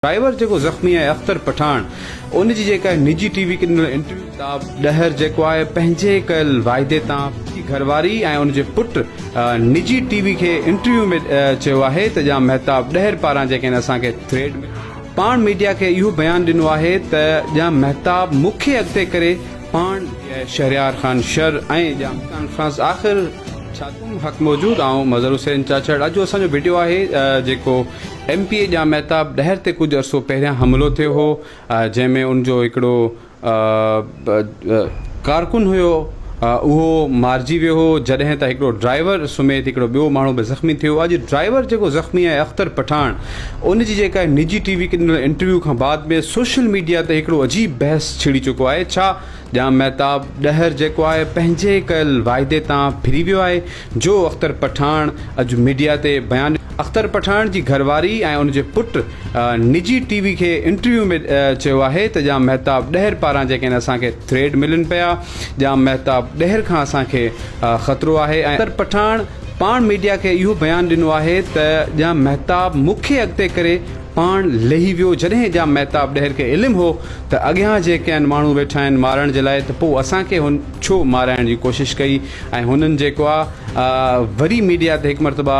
driver जो ज़ख़्मी है अख्तर पठान उन जी जेका निजी टीवी के इंटरव्यू ताब डहर जेको आहे पंहिंजे कयल वाइदे तां घरवारी ऐं उन जे पुट निजी टीवी के इंटरव्यू में चयो आहे त जा महताब डहर पारां जेके असांखे थ्रेड में पाण मीडिया के इहो बयान ॾिनो आहे त जा महताब मूंखे अॻिते करे पाण शहरयार खान शर ऐं जा कॉन्फ्रेंस आख़िर छा तुम हक़ मौजूद आऊं मज़हर हुसैन चाचड़ अॼु असांजो वीडियो आहे जेको MPA जा महताब डहर ते कुझु अरसो पहिरियां हमलो थियो हो जंहिंमें उनजो हिकिड़ो कारकुन हुयो उहो मारिजी वियो हो जॾहिं त हिकिड़ो ड्राइवर समेत हिकिड़ो ॿियो माण्हू बि ज़ख़्मी थियो अॼु ड्राइवर जेको ज़ख़्मी आहे अख्तर पठान उन जी जेका निजी टीवी के इंटरव्यू खां बाद में सोशल मीडिया ते हिकिड़ो अजीब बहस छिड़ी चुको आहे छा जा महताब डहर जेको आहे पंहिंजे कयल वाइदे तां फिरी वियो आहे जो अख्तर पठान अॼु मीडिया ते बयान अख्तर पठान जी घरवारी ऐं उन जे पुट निजी टीवी के इंटरव्यू में चयो आहे त जा महताब डहर पारां जेके असांखे थ्रेड मिलनि पिया जा महताब डहर खां असांखे ख़तरो आहे ऐं अख्तर पठान पाण मीडिया के इहो बयान ॾिनो आहे त जा महताब मूंखे अॻिते करे पाण लही वियो जॾहिं जा महताब डहर खे इल्मु हो त अॻियां जेके आहिनि माण्हू वेठा आहिनि मारण जे लाइ त पोइ असांखे हुन छो माराइण जी कोशिशि कई ऐं हुननि जेको आहे वरी मीडिया ते हिकु मरतबा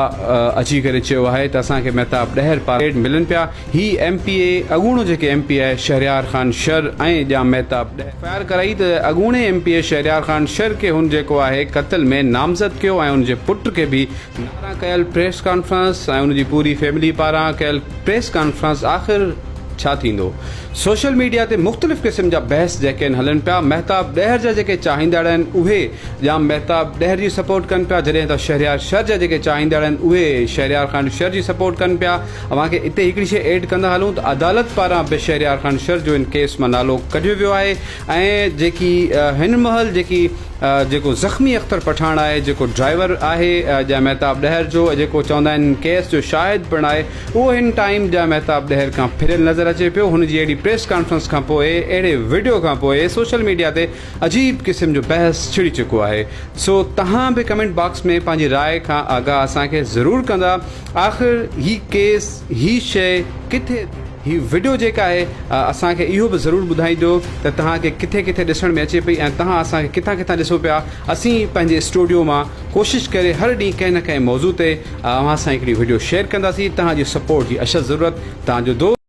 अची करे चयो आहे त असांखे महताब डहर पारां मिलनि पिया ही MPA अॻूणो जेके MPA आहे शहरयार खान शर ऐं जा महताब FIR कराई त अॻूणे MPA शहरयार खान शर खे हुन जेको आहे क़त्ल में नामज़द कयो ऐं हुन जे पुट खे बि पारां कयल प्रेस कॉन्फ्रेंस ऐं हुनजी पूरी फैमिली पारां कयल प्रेस कॉन्फ्रेंस आख़िर छा थींदो सोशल मीडिया ते मुख़्तलिफ़ क़िस्म जा बहस जेके हलनि पिया महताब डहर जा जेके चाहींदड़ आहिनि उहे या महताब डहर जी सपोर्ट कनि पिया जॾहिं त शहरयार शर जा जेके चाहींदड़ आहिनि उहे शहरयार खान शर जी सपोर्ट कनि पिया अव्हांखे हिते हिकिड़ी शइ एड कंदा हलूं त अदालत पारां बि शहरयार खान शर जो इन केस मां नालो कढियो वियो आहे ऐं जेकी हिन महिल जेको ज़ख़्मी अख्तर पठान आहे जेको ड्राइवर आहे जा महताब डहर जो जेको चवंदा आहिनि केस जो शाहिद पिणु आहे उहो हिन टाइम जा महताब डहर खां फिरियल नज़र अचे पियो हुनजी अहिड़ी प्रेस कॉन्फ्रेंस खां पोइ अहिड़े वीडियो खां पोइ सोशल मीडिया ते अजीब क़िस्म जो बहस छिड़ी चुको आहे सो तव्हां बि कमेंट बॉक्स में पंहिंजी राय खां आगाह असांखे ज़रूरु कंदा आख़िर ही केस ही शइ किथे ही वीडियो जेका आहे असांखे इहो बि ज़रूरु ॿुधाईंदो त तव्हांखे किथे किथे ॾिसण में अचे पई ऐं तव्हां असांखे किथां किथां ॾिसो पिया असीं पंहिंजे स्टूडियो मां कोशिशि करे हर ॾींहुं कंहिं न कंहिं मौज़ू ते अव्हां सां हिकिड़ी वीडियो शेयर कंदासीं तव्हांजी सपोर्ट जी अशद ज़रूरत तव्हांजो दोस्त